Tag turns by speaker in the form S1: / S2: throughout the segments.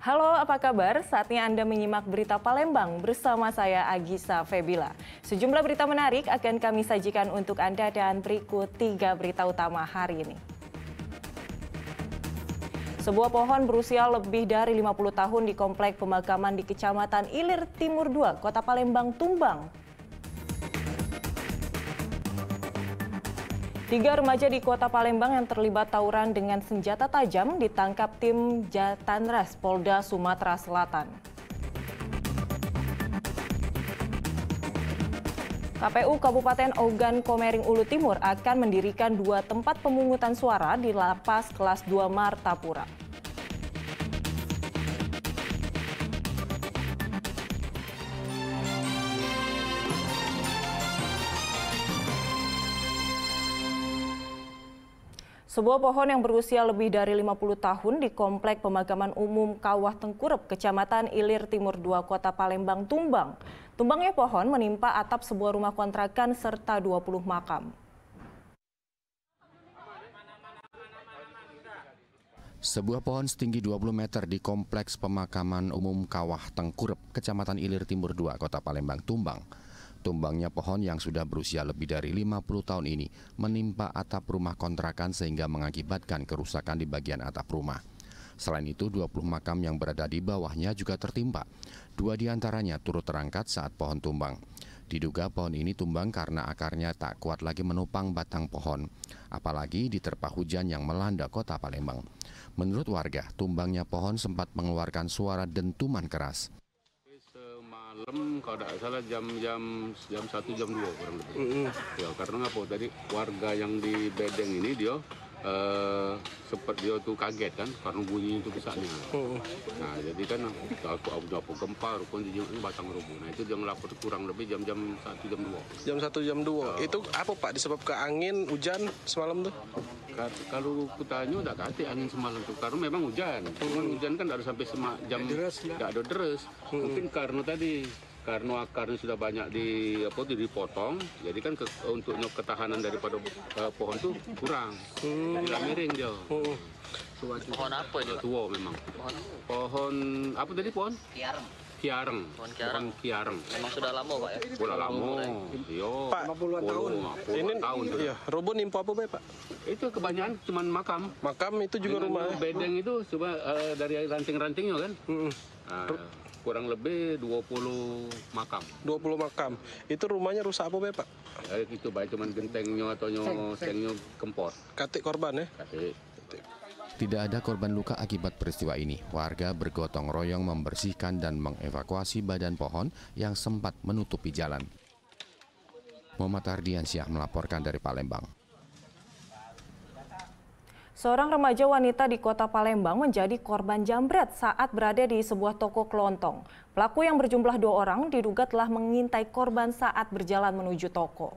S1: Halo, apa kabar? Saatnya Anda menyimak berita Palembang bersama saya Agisa Febila. Sejumlah berita menarik akan kami sajikan untuk Anda dan berikut 3 berita utama hari ini. Sebuah pohon berusia lebih dari 50 tahun di komplek pemakaman di Kecamatan Ilir Timur 2, Kota Palembang tumbang. 3 remaja di Kota Palembang yang terlibat tawuran dengan senjata tajam ditangkap tim Jatanras Polda Sumatera Selatan. KPU Kabupaten Ogan Komering Ulu Timur akan mendirikan 2 tempat pemungutan suara di Lapas Kelas 2 Martapura. Sebuah pohon yang berusia lebih dari 50 tahun di Komplek Pemakaman Umum Kawah Tengkurep, Kecamatan Ilir Timur 2, Kota Palembang tumbang. Tumbangnya pohon menimpa atap sebuah rumah kontrakan serta 20 makam.
S2: Sebuah pohon setinggi 20 meter di Kompleks Pemakaman Umum Kawah Tengkurep, Kecamatan Ilir Timur 2, Kota Palembang tumbang. Tumbangnya pohon yang sudah berusia lebih dari 50 tahun ini menimpa atap rumah kontrakan sehingga mengakibatkan kerusakan di bagian atap rumah. Selain itu, 20 makam yang berada di bawahnya juga tertimpa. 2 diantaranya turut terangkat saat pohon tumbang. Diduga pohon ini tumbang karena akarnya tak kuat lagi menopang batang pohon, apalagi diterpa hujan yang melanda Kota Palembang. Menurut warga, tumbangnya pohon sempat mengeluarkan suara dentuman keras.
S3: Malam kalau tidak salah jam 1 jam 2 kurang lebih. Ya, karena apa tadi warga yang di bedeng ini dia sempat dia tuh kaget kan karena bunyi itu besarnya. Nah jadi kan aku gempa rukun di batang rubuh. Nah itu yang lapor kurang lebih jam 1 jam 2.
S4: Jam 1 jam 2. Itu apa Pak disebabkan angin hujan semalam tuh?
S3: Kalau kutanya udah kati angin semalam tuh karena memang hujan. Hujan kan harus sampai jam tidak ada deres. Mungkin karena tadi karena akarnya sudah banyak dipotong, jadi kan untuk ketahanan daripada pohon tuh kurang, jadi miring dia.
S5: Pohon apa itu?
S3: Tua memang. Pohon apa tadi pohon? Kiareng. Pohon kiareng.
S5: Memang sudah lama Pak ya?
S3: Sudah lama. Iya.
S4: Pak,
S3: 50-an tahun.
S4: Ini
S3: tahun.
S4: Iya, roboh nimpa apa Pak?
S3: Itu kebanyakan cuma makam.
S4: Makam itu juga rumah.
S3: Bedeng itu coba dari ranting-rantingnya kan. Kurang lebih 20 makam.
S4: 20 makam. Itu rumahnya rusak apa Pak?
S3: Itu baik cuman gentengnya atau sengnya kempor.
S4: Katik korban ya?
S3: Katik.
S2: Tidak ada korban luka akibat peristiwa ini. Warga bergotong royong membersihkan dan mengevakuasi badan pohon yang sempat menutupi jalan. Muhammad Ardiansyah melaporkan dari Palembang.
S1: Seorang remaja wanita di Kota Palembang menjadi korban jambret saat berada di sebuah toko kelontong. Pelaku yang berjumlah 2 orang diduga telah mengintai korban saat berjalan menuju toko.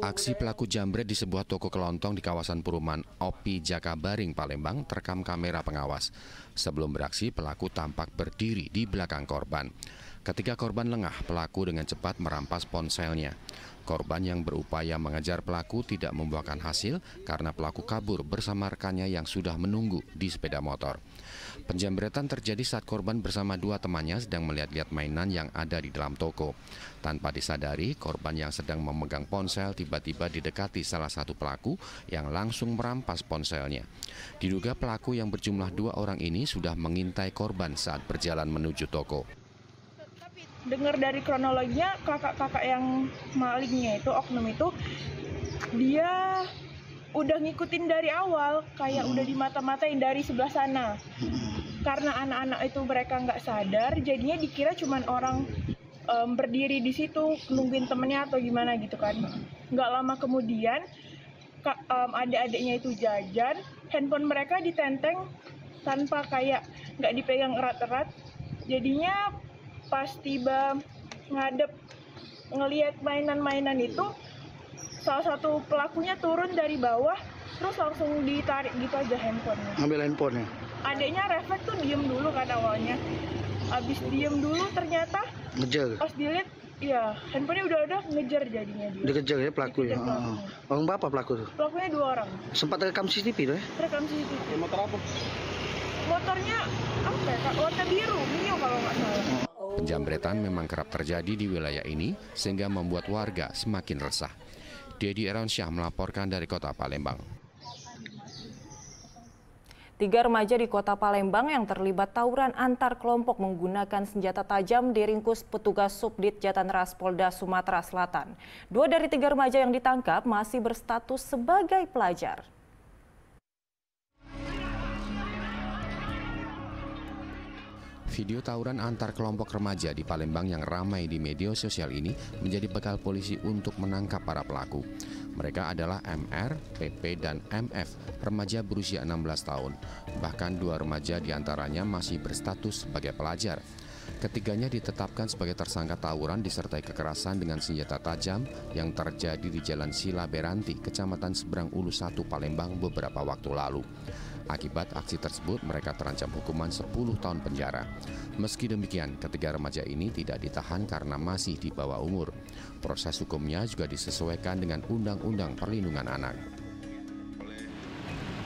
S2: Aksi pelaku jambret di sebuah toko kelontong di kawasan perumahan Opi Jakabaring, Palembang terekam kamera pengawas. Sebelum beraksi, pelaku tampak berdiri di belakang korban. Ketika korban lengah, pelaku dengan cepat merampas ponselnya. Korban yang berupaya mengejar pelaku tidak membuahkan hasil karena pelaku kabur bersama rekannya yang sudah menunggu di sepeda motor. Penjambretan terjadi saat korban bersama 2 temannya sedang melihat-lihat mainan yang ada di dalam toko. Tanpa disadari, korban yang sedang memegang ponsel tiba-tiba didekati salah satu pelaku yang langsung merampas ponselnya. Diduga pelaku yang berjumlah 2 orang ini sudah mengintai korban saat berjalan menuju toko.
S6: Dengar dari kronologinya kakak-kakak yang malingnya itu, oknum itu, dia udah ngikutin dari awal, kayak udah dimata-matain dari sebelah sana. Karena anak-anak itu mereka nggak sadar, jadinya dikira cuman orang berdiri di situ nungguin temennya atau gimana gitu kan. Nggak lama kemudian adik-adiknya itu jajan, handphone mereka ditenteng tanpa kayak nggak dipegang erat-erat. Jadinya pas tiba ngadep ngelihat mainan-mainan itu, salah satu pelakunya turun dari bawah terus langsung ditarik gitu aja handphonenya.
S7: Ngambil handphonenya.
S6: Adiknya refleks tuh diem dulu kan awalnya. Habis diem dulu ternyata
S7: ngejar.
S6: Pas dilihat Iya, handphonenya udah ada, ngejar jadinya dia.
S7: Dikejar ya pelakunya.
S6: Dikejar pelakunya.
S7: Orang berapa pelaku tuh?
S6: Pelakunya 2 orang.
S7: Sempat rekam CCTV tuh ya?
S6: Rekam CCTV.
S4: Motor apa?
S6: Motornya apa ya, Kak? Warna biru, Mio kalau nggak salah.
S2: Penjambretan memang kerap terjadi di wilayah ini sehingga membuat warga semakin resah. Dedi Eronsyah melaporkan dari Kota Palembang.
S1: 3 remaja di Kota Palembang yang terlibat tawuran antar kelompok menggunakan senjata tajam diringkus petugas Subdit Jatanras Polda Sumatera Selatan. 2 dari 3 remaja yang ditangkap masih berstatus sebagai pelajar.
S2: Video tawuran antar kelompok remaja di Palembang yang ramai di media sosial ini menjadi bekal polisi untuk menangkap para pelaku. Mereka adalah MR, PP, dan MF, remaja berusia 16 tahun. Bahkan 2 remaja diantaranya masih berstatus sebagai pelajar. Ketiganya ditetapkan sebagai tersangka tawuran disertai kekerasan dengan senjata tajam yang terjadi di Jalan Sila Beranti, Kecamatan Seberang Ulu 1, Palembang beberapa waktu lalu. Akibat aksi tersebut, mereka terancam hukuman 10 tahun penjara. Meski demikian, ketiga remaja ini tidak ditahan karena masih di bawah umur. Proses hukumnya juga disesuaikan dengan Undang-Undang Perlindungan Anak.
S8: Oleh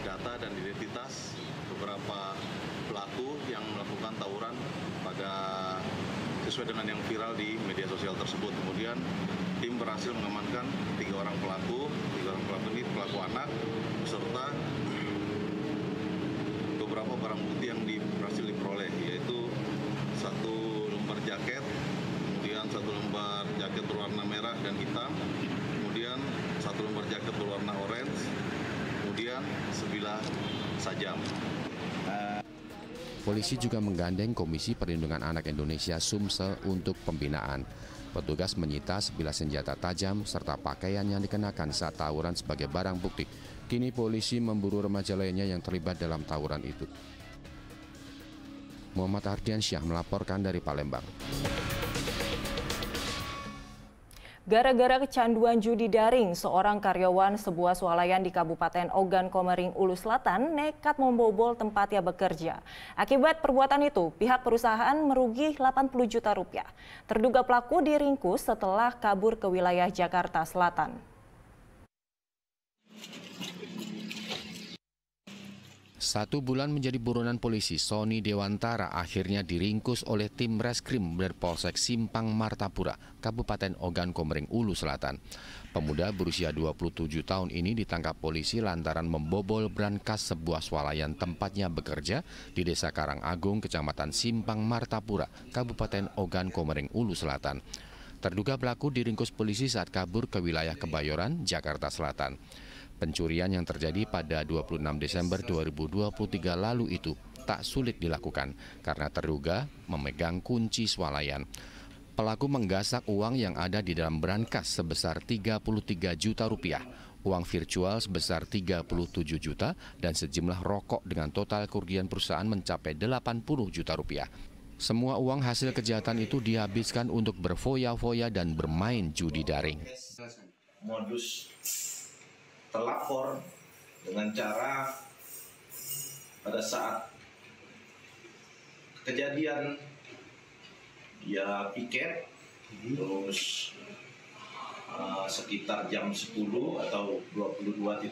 S8: data dan identitas beberapa pelaku yang melakukan tawuran pada sesuai dengan yang viral di media sosial tersebut. Kemudian tim berhasil mengamankan 3 orang pelaku. 3 orang pelaku ini pelaku anak beserta beberapa barang bukti yang berhasil diperoleh, yaitu 1 lembar jaket, kemudian 1 lembar jaket berwarna merah dan hitam, kemudian 1 lembar jaket berwarna orange, kemudian sebilah sajam.
S2: Polisi juga menggandeng Komisi Perlindungan Anak Indonesia Sumsel untuk pembinaan. Petugas menyita sebilah senjata tajam serta pakaian yang dikenakan saat tawuran sebagai barang bukti. Kini polisi memburu remaja lainnya yang terlibat dalam tawuran itu. Muhammad Ardiansyah melaporkan dari Palembang.
S1: Gara-gara kecanduan judi daring, seorang karyawan sebuah swalayan di Kabupaten Ogan Komering, Ulu Selatan nekat membobol tempatnya bekerja. Akibat perbuatan itu, pihak perusahaan merugi 80 juta rupiah. Terduga pelaku diringkus setelah kabur ke wilayah Jakarta Selatan.
S2: Satu bulan menjadi buronan polisi, Sony Dewantara akhirnya diringkus oleh tim Reskrim dari Polsek Simpang Martapura, Kabupaten Ogan Komering, Ulu Selatan. Pemuda berusia 27 tahun ini ditangkap polisi lantaran membobol brankas sebuah swalayan tempatnya bekerja di Desa Karangagung, Kecamatan Simpang Martapura, Kabupaten Ogan Komering, Ulu Selatan. Terduga pelaku diringkus polisi saat kabur ke wilayah Kebayoran, Jakarta Selatan. Pencurian yang terjadi pada 26 Desember 2023 lalu itu tak sulit dilakukan karena terduga memegang kunci swalayan. Pelaku menggasak uang yang ada di dalam brankas sebesar 33 juta rupiah, uang virtual sebesar 37 juta, dan sejumlah rokok dengan total kerugian perusahaan mencapai 80 juta rupiah. Semua uang hasil kejahatan itu dihabiskan untuk berfoya-foya dan bermain judi daring.
S9: Modus terlapor dengan cara pada saat kejadian dia piket, terus sekitar jam 10 atau 22.00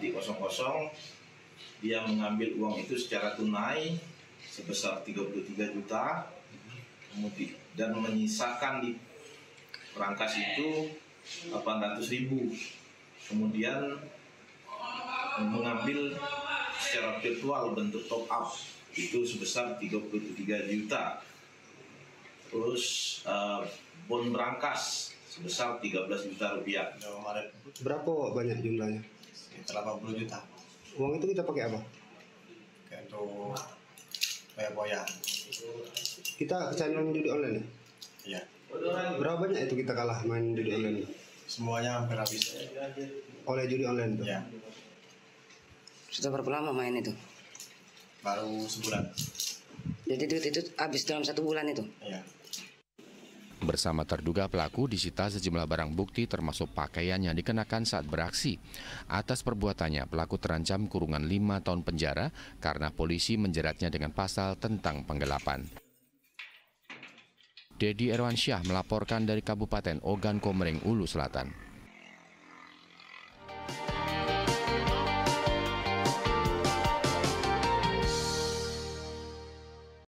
S9: dia mengambil uang itu secara tunai sebesar 33 juta, kemudian dan menyisakan di brankas itu 800.000, kemudian mengambil secara virtual bentuk top up itu sebesar 33 juta. Terus bon brankas sebesar 13 juta rupiah.
S7: Berapa banyak jumlahnya?
S10: Sekitar 80 juta.
S7: Uang itu kita pakai apa?
S10: Untuk foya-foya.
S7: Kita kecanduan judi online ya?
S10: Iya.
S7: Berapa banyak itu kita kalah main judi online?
S10: Semuanya hampir habis.
S7: Oleh judi online itu?
S10: Iya.
S11: Sudah berapa lama main itu?
S10: Baru sebulan.
S11: Jadi duit itu habis dalam 1 bulan itu?
S10: Iya.
S2: Bersama terduga pelaku disita sejumlah barang bukti termasuk pakaian yang dikenakan saat beraksi. Atas perbuatannya, pelaku terancam kurungan 5 tahun penjara karena polisi menjeratnya dengan pasal tentang penggelapan. Dedi Erwansyah melaporkan dari Kabupaten Ogan Komering, Hulu Selatan.